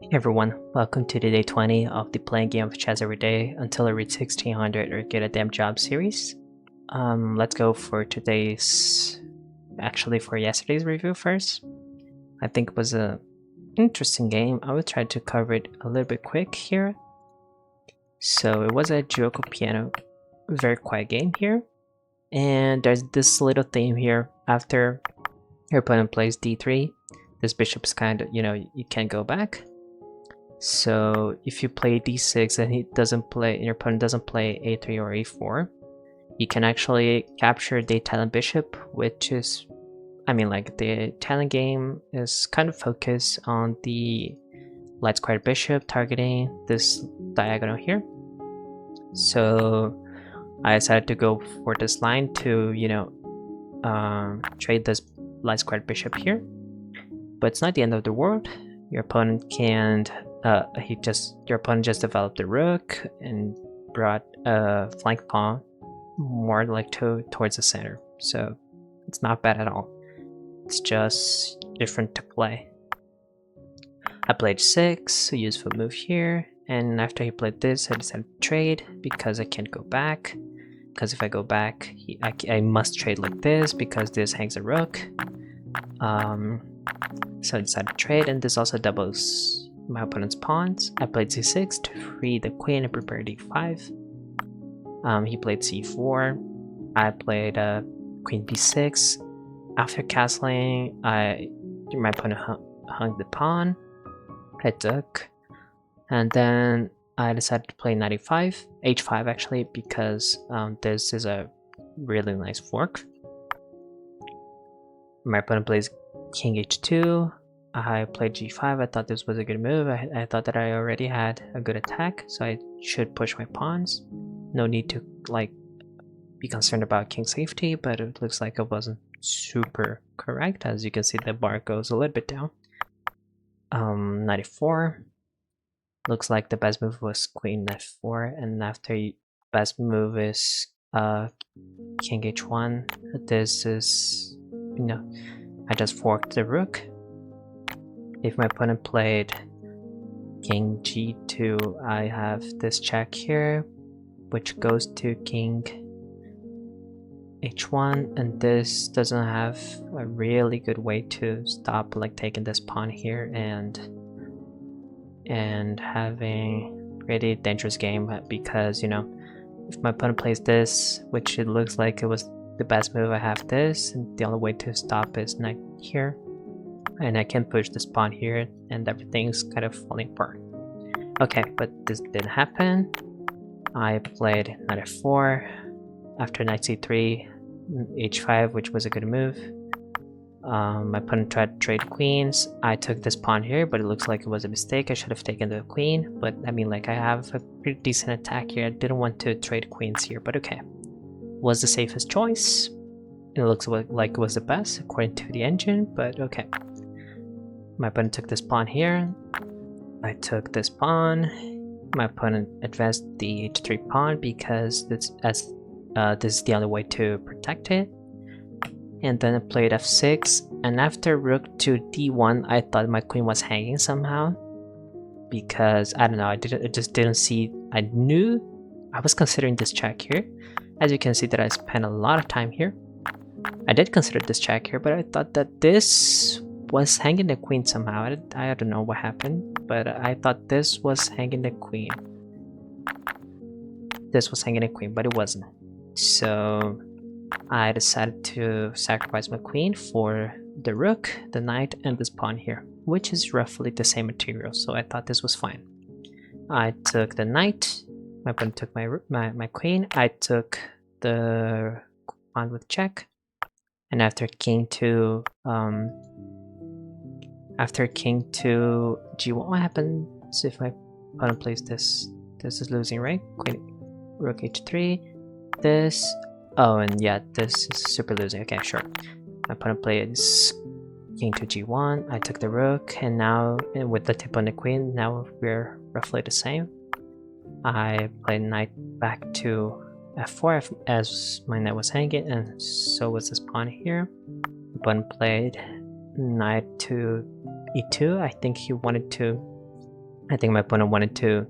Hey everyone, welcome to the day 20 of the Playing Game of Chess Every Day Until I Reach 1600 or Get a Damn Job series. Let's go for for yesterday's review first. I think it was a interesting game. I will try to cover it a little bit quick here. So it was a Giuoco Piano, very quiet game here. And there's this little theme here. After your opponent plays d3, this bishop's kind of, you can't go back. So if you play d6 and your opponent doesn't play a3 or a4, you can actually capture the Italian bishop, which is, the Italian game is kind of focused on the light squared bishop targeting this diagonal here. So I decided to go for this line to, trade this light squared bishop here. But it's not the end of the world. Your opponent can't your opponent just developed the rook and brought a flank pawn more like towards the center. So it's not bad at all. It's just different to play. I played 6, a useful move here, and after he played this, I decided to trade because I can't go back. Because if I go back, I must trade like this because this hangs a rook. So I decided to trade, and this also doubles my opponent's pawns. I played c6 to free the queen and prepare d5. He played c4. I played queen b6. After castling, my opponent hung the pawn. I took, and then I decided to play knight e5, h5 actually, because this is a really nice fork. My opponent plays king h2. I played g5. I thought this was a good move. I thought that I already had a good attack, so I should push my pawns. No need to be concerned about king safety, but it looks like it wasn't super correct. As you can see, the bar goes a little bit down. Knight e4. Looks like the best move was queen f4, and after best move is king h1. This is, I just forked the rook. If my opponent played king g2, I have this check here, which goes to king h1, and this doesn't have a really good way to stop taking this pawn here and having really dangerous game, because if my opponent plays this, which it looks like it was the best move, I have this, and the only way to stop is knight here. And I can push this pawn here, and everything's kind of falling apart. Okay, but this didn't happen. I played knight f4. After knight c3, h5, which was a good move. My opponent tried to trade queens. I took this pawn here, but it looks like it was a mistake. I should have taken the queen, but I have a pretty decent attack here. I didn't want to trade queens here, but okay. Was the safest choice. It looks like it was the best according to the engine, but okay. My opponent took this pawn here. I took this pawn. My opponent advanced the h3 pawn because this is the only way to protect it. And then I played f6. And after rook to d1, I thought my queen was hanging somehow, because I don't know. I just didn't see. I knew I was considering this check here. As you can see, that I spent a lot of time here. I did consider this check here, but I thought that this was hanging the queen somehow. I don't know what happened, but I thought this was hanging the queen. This was hanging the queen, but it wasn't. So I decided to sacrifice my queen for the rook, the knight, and this pawn here, which is roughly the same material, so I thought this was fine. I took the knight. My opponent took my queen. I took the pawn with check, and after king to g1, what happens if my opponent plays this? This is losing, right? Queen, rook h3. This. Oh, and yeah, this is super losing. Okay, sure. My opponent plays king to g1. I took the rook, and now with the tip on the queen, now we're roughly the same. I played knight back to f4 as my knight was hanging, and so was this pawn here. Opponent played knight to e2. I think he wanted to I think my opponent wanted to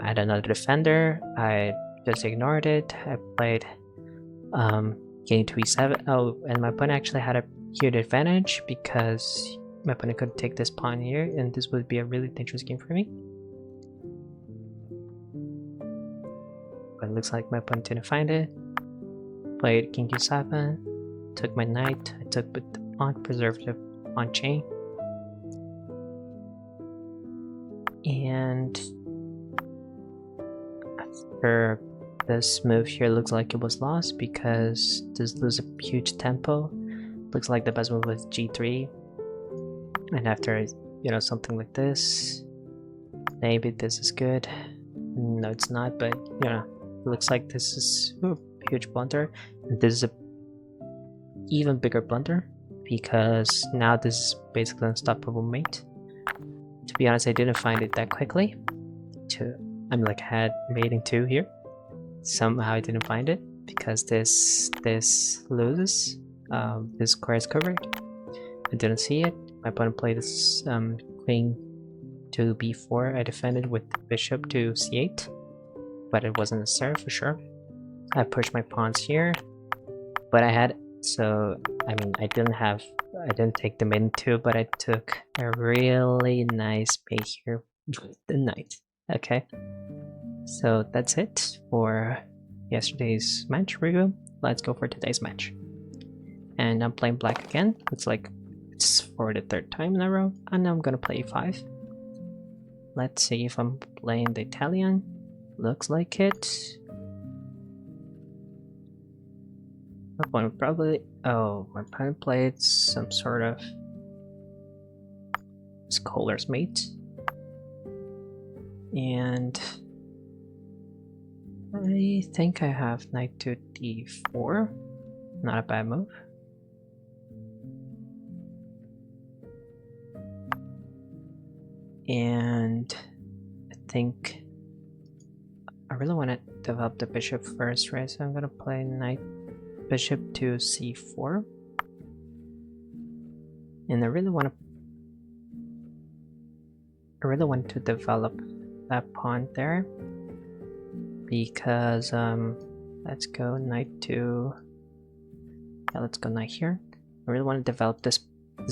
add another defender. I just ignored it. I played king to e7. Oh, and my opponent actually had a huge advantage because my opponent could take this pawn here, and this would be a really dangerous game for me. But it looks like my opponent didn't find it. Played king e7, took my knight, I took with the pawn, preserved the pawn chain. And after this move here, looks like it was lost because this loses a huge tempo. Looks like the best move was g3. And after, you know, something like this, maybe this is good. No, it's not, but you know, it looks like this is a huge blunder. And this is a even bigger blunder because now this is basically an unstoppable mate. To be honest, I didn't find it that quickly. I'm like, I had mating 2 here. Somehow I didn't find it because this loses. This square is covered. I didn't see it. My opponent played this queen to b4. I defended with bishop to c8, but it wasn't necessary for sure. I pushed my pawns here, but I had, so I mean, I didn't take the maiden 2, but I took a really nice mate here with the knight. Okay, so that's it for yesterday's match review. Let's go for today's match. And I'm playing black again. It's like it's for the 3rd time in a row, and now I'm gonna play e5. Let's see if I'm playing the Italian. Looks like it. My opponent probably, oh, my opponent played some sort of scholar's mate. And I think I have knight to d4. Not a bad move. And I think I really want to develop the bishop first, right? So I'm gonna play knight bishop to c4. And I really want to develop that pawn there because let's go knight to, yeah, let's go knight here. I really want to develop this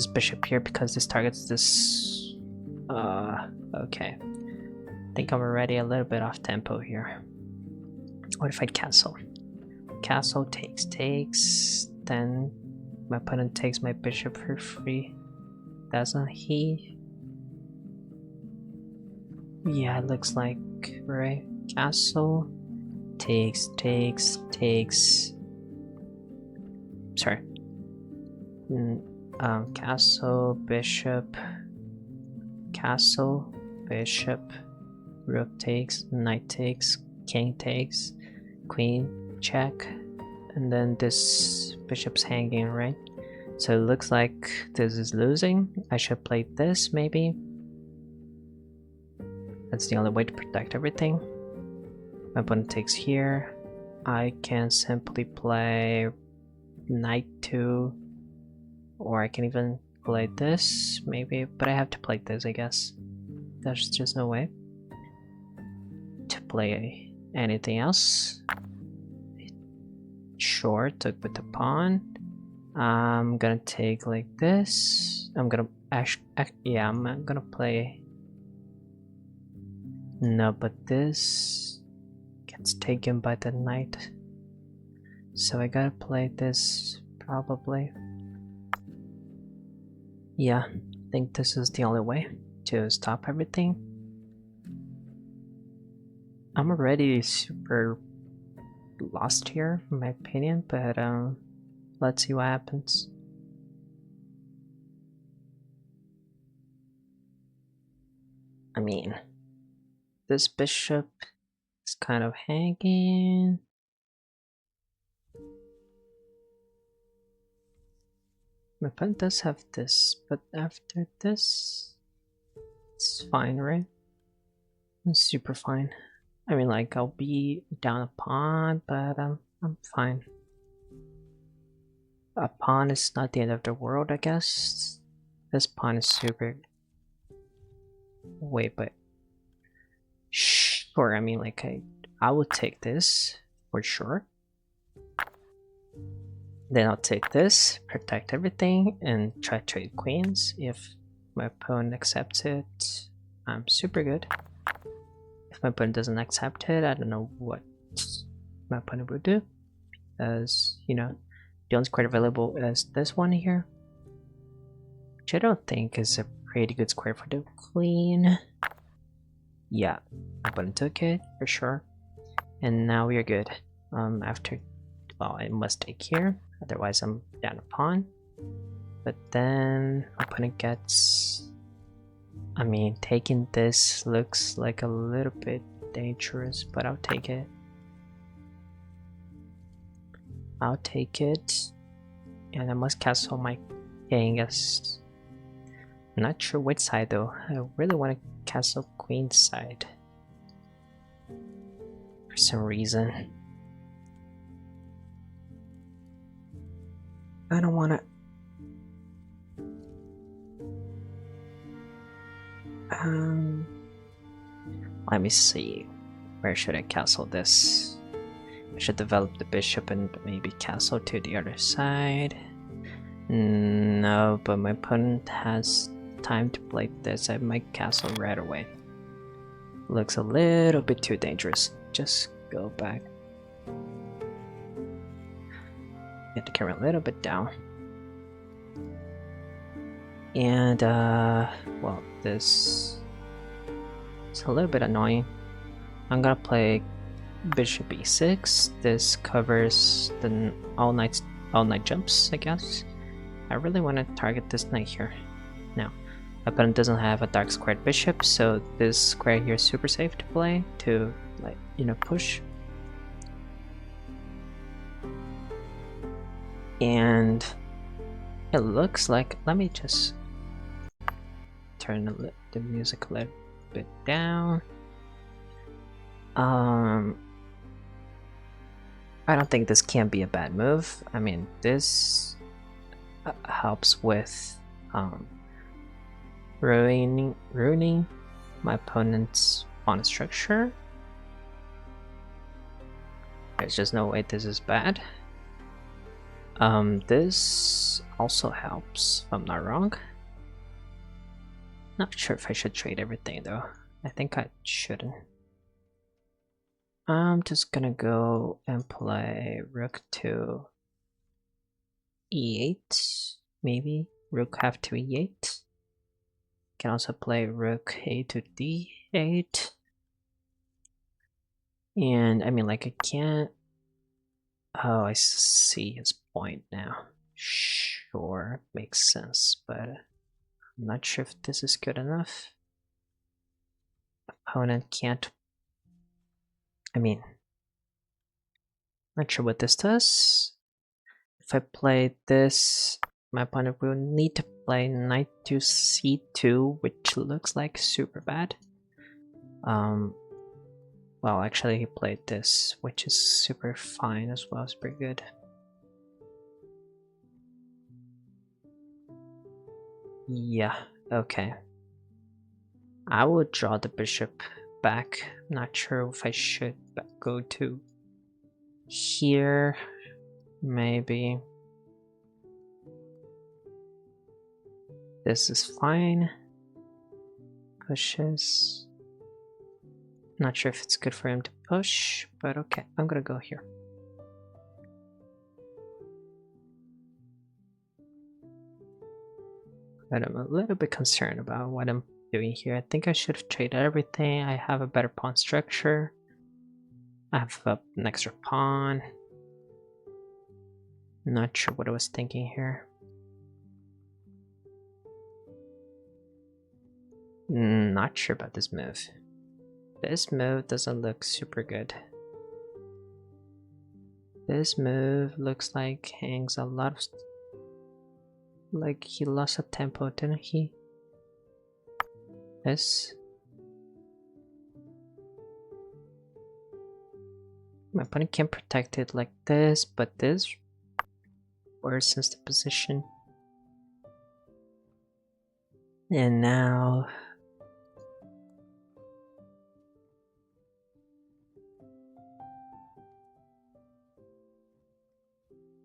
bishop here because this targets this. Okay, I think I'm already a little bit off tempo here. What if I castle? Castle takes, then my opponent takes my bishop for free, doesn't he? Yeah, it looks like, right? Castle takes. Sorry. Castle, bishop, castle, bishop, rook takes, knight takes, king takes, queen check, and then this bishop's hanging, right? So it looks like this is losing. I should play this maybe. That's the only way to protect everything. My opponent takes here. I can simply play knight 2, or I can even play this maybe, but I have to play this, I guess. There's just no way to play anything else. Sure, took with the pawn. I'm gonna take like this. I'm gonna I'm gonna play. No, but this gets taken by the knight, so I gotta play this probably. Yeah, I think this is the only way to stop everything. I'm already super lost here, in my opinion, but let's see what happens. I mean, this bishop is kind of hanging. My opponent does have this, but after this, it's fine, right? It's super fine. I mean, like, I'll be down a pawn, but I'm fine. A pawn is not the end of the world, I guess. This pawn is super. Wait, but sure. I mean, like I will take this for sure. Then I'll take this, protect everything, and try to trade queens. If my opponent accepts it, I'm super good. If my opponent doesn't accept it, I don't know what my opponent would do. As you know, the only square available is this one here, which I don't think is a pretty good square for the queen. Yeah, my opponent took it for sure, and now we are good. After, well, I must take here, otherwise I'm down a pawn. But then my opponent gets. I mean, taking this looks like a little bit dangerous, but I'll take it. I'll take it, and I must castle my king. As I'm not sure which side though. I really want to castle queen side for some reason. I don't want to. Let me see. Where should I castle this? I should develop the bishop and maybe castle to the other side. No, but my opponent has time to play this. I might castle right away. Looks a little bit too dangerous. Just go back. Get the camera a little bit down. And well, this is a little bit annoying. I'm gonna play bishop e6. This covers the all night jumps, I guess. I really want to target this knight here. Now, my opponent doesn't have a dark squared bishop, so this square here is super safe to play to, like, you know, push. And it looks like, let me just turn the music a little bit down. I don't think this can be a bad move. I mean, this helps with ruining my opponent's pawn structure. There's just no way this is bad. This also helps, if I'm not wrong. Not sure if I should trade everything though. I think I shouldn't. I'm just gonna go and play rook to e8, maybe rook have to e8. Can also play rook a to d8. And I mean, like, I can't. Oh, I see his point now. Sure, makes sense, but I'm not sure if this is good enough. Opponent can't. I mean, not sure what this does. If I play this, my opponent will need to play knight to c2, which looks like super bad. Well, actually he played this, which is super fine as well. It's pretty good. Yeah, okay. I will draw the bishop back. Not sure if I should go to here. Maybe. This is fine. Pushes. Not sure if it's good for him to push, but okay, I'm gonna go here. But I'm a little bit concerned about what I'm doing here. I think I should have traded everything. I have a better pawn structure. I have an extra pawn. Not sure what I was thinking here. Not sure about this move. This move doesn't look super good. This move looks like hangs a lot of... Like he lost a tempo, didn't he? This. My opponent can protect it like this, but this worsens the position. And now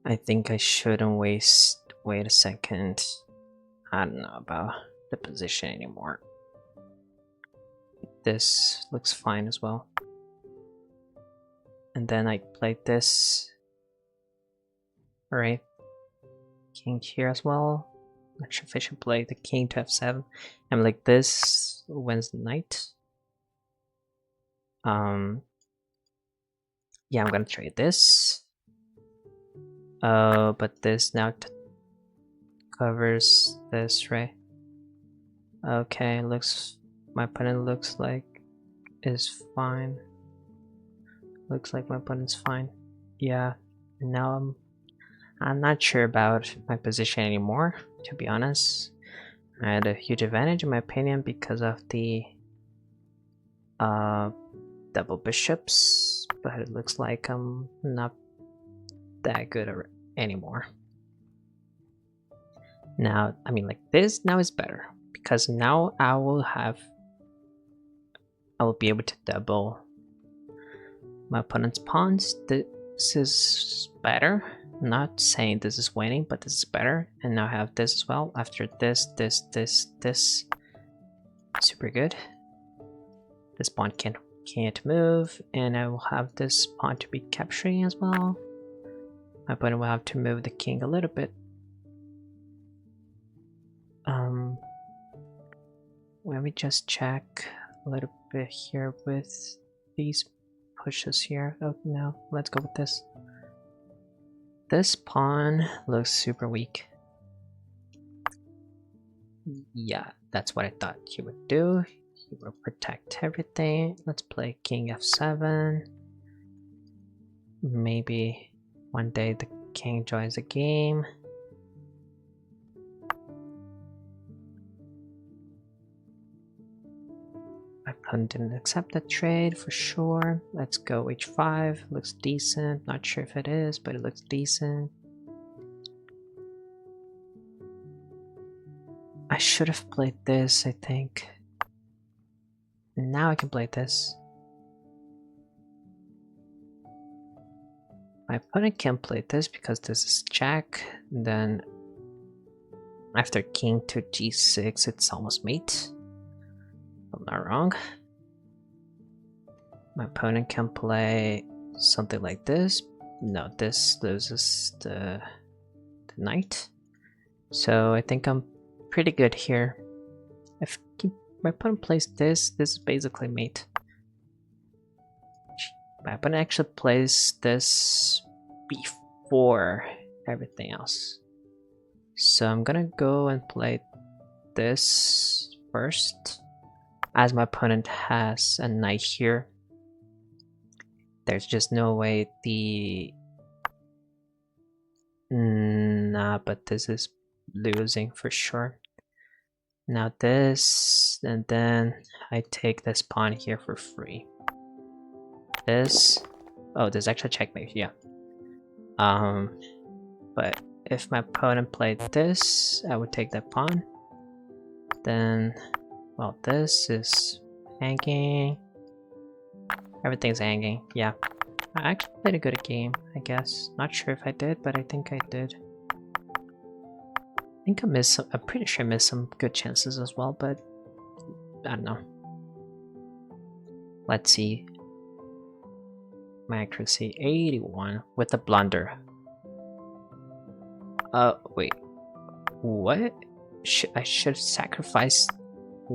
I think I shouldn't wait a second. I don't know about the position anymore. This looks fine as well. And then I played this. Alright. King here as well. Not sure if I should play the king to f7. I'm like this wins the knight. Yeah, I'm gonna trade this. But this now covers this, right? Okay, looks my opponent looks like is fine. Looks like my opponent's fine. Yeah, now I'm not sure about my position anymore, to be honest. I had a huge advantage in my opinion because of the double bishops, but it looks like I'm not that good anymore. Now, I mean, like this now is better because now I will be able to double my opponent's pawns. This is better. I'm not saying this is winning, but this is better. And now I have this as well. After this, super good. This pawn can't move, and I will have this pawn to be capturing as well. My opponent will have to move the king a little bit. Let me just check a little bit here with these pushes here. Oh no, let's go with this. This pawn looks super weak. Yeah, that's what I thought he would do. He will protect everything. Let's play king f7. Maybe one day the king joins the game. My opponent didn't accept that trade for sure. Let's go h5. Looks decent. Not sure if it is, but it looks decent. I should have played this, I think. Now I can play this. My opponent can play this because this is jack. Then after king to g6, it's almost mate. I'm not wrong. My opponent can play something like this. No, this loses the knight. So I think I'm pretty good here. If my opponent plays this is basically mate. My opponent actually plays this before everything else. So I'm gonna go and play this first. As my opponent has a knight here, there's just no way the... Nah, but this is losing for sure. Now this, and then I take this pawn here for free. This, oh, there's actually checkmate, yeah. But if my opponent played this, I would take that pawn. Then, well, this is hanging. Everything's hanging, yeah. I actually played a good game, I guess. Not sure if I did, but I think I did. I think I missed some, I'm pretty sure I missed some good chances as well, but I don't know. Let's see. My accuracy 81 with a blunder. Wait. What? I should sacrifice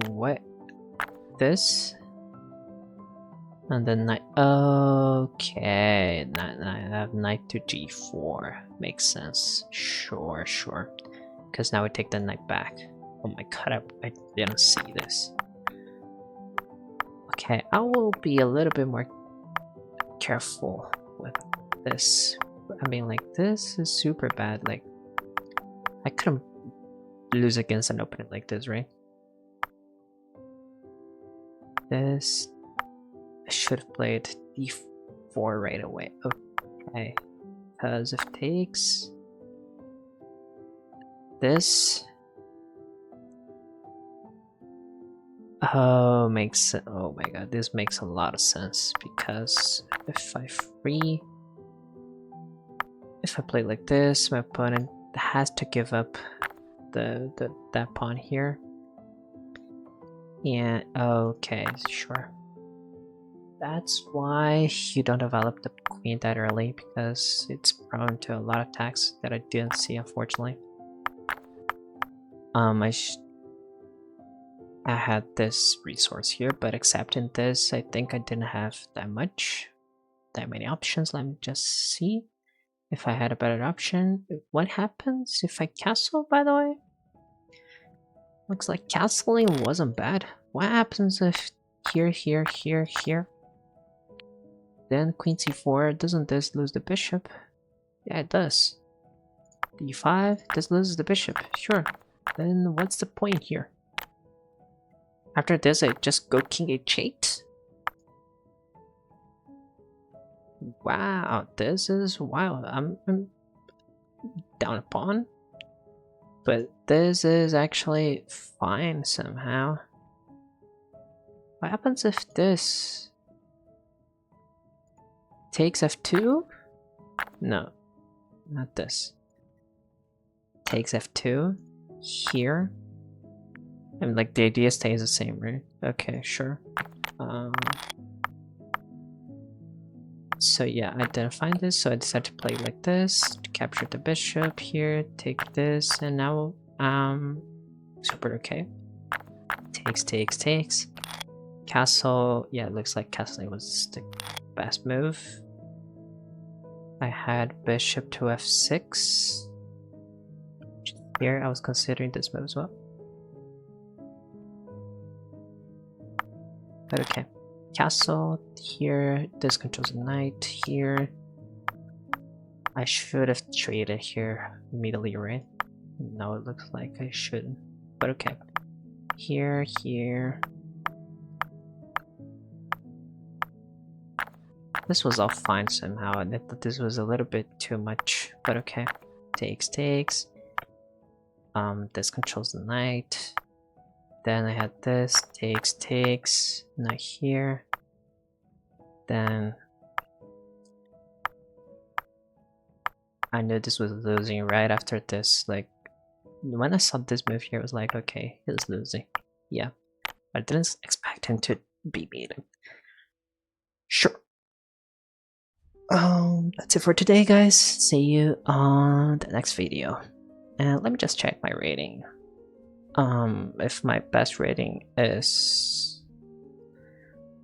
what? This? And then knight. Okay, I have knight to g4. Makes sense. Sure. Because now we take the knight back. Oh my god, I didn't see this. Okay, I will be a little bit more careful with this. I mean, like, this is super bad. Like, I couldn't lose against an opponent like this, right? This... I should have played d4 right away. Okay, because if takes this, oh my god, this makes a lot of sense because if if I play like this, my opponent has to give up that pawn here. And okay, sure. That's why you don't develop the queen that early, because it's prone to a lot of attacks that I didn't see, unfortunately. I had this resource here, but accepting this, I think I didn't have that many options. Let me just see if I had a better option. What happens if I castle, by the way? Looks like castling wasn't bad. What happens if here, here, here, here? Then queen c4, doesn't this lose the bishop? Yeah, it does. d5, this loses the bishop, sure. Then what's the point here? After this, I just go king h8? Wow, this is wild. I'm down a pawn. But this is actually fine somehow. What happens if this takes f2? No, not this. Takes f2 here. And like the idea stays the same, right? Okay, sure. So yeah, I didn't find this, so I decided to play like this to capture the bishop here, take this, and now super okay. Takes. Castle, yeah, it looks like castling was the best move. I had bishop to f6. Here I was considering this move as well. But okay. Castle here, this controls the knight here. I should have traded here immediately, right? No, it looks like I shouldn't. But okay. Here. This was all fine somehow, and I thought this was a little bit too much, but okay. Takes. This controls the knight. Then I had this, takes, knight here. Then I knew this was losing right after this. Like, when I saw this move here, I was like, okay, he's losing. Yeah, I didn't expect him to be beaten. Sure. That's it for today, guys. See you on the next video. And let me just check my rating. If my best rating is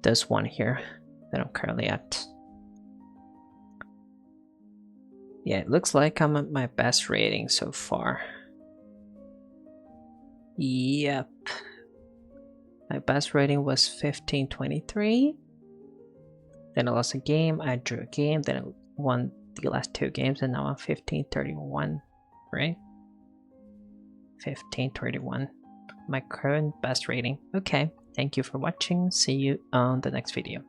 this one here that I'm currently at. Yeah, it looks like I'm at my best rating so far. Yep. My best rating was 1523. Then I lost a game, I drew a game, then I won the last 2 games, and now I'm 1531, right? 1531. My current best rating. Okay, thank you for watching. See you on the next video.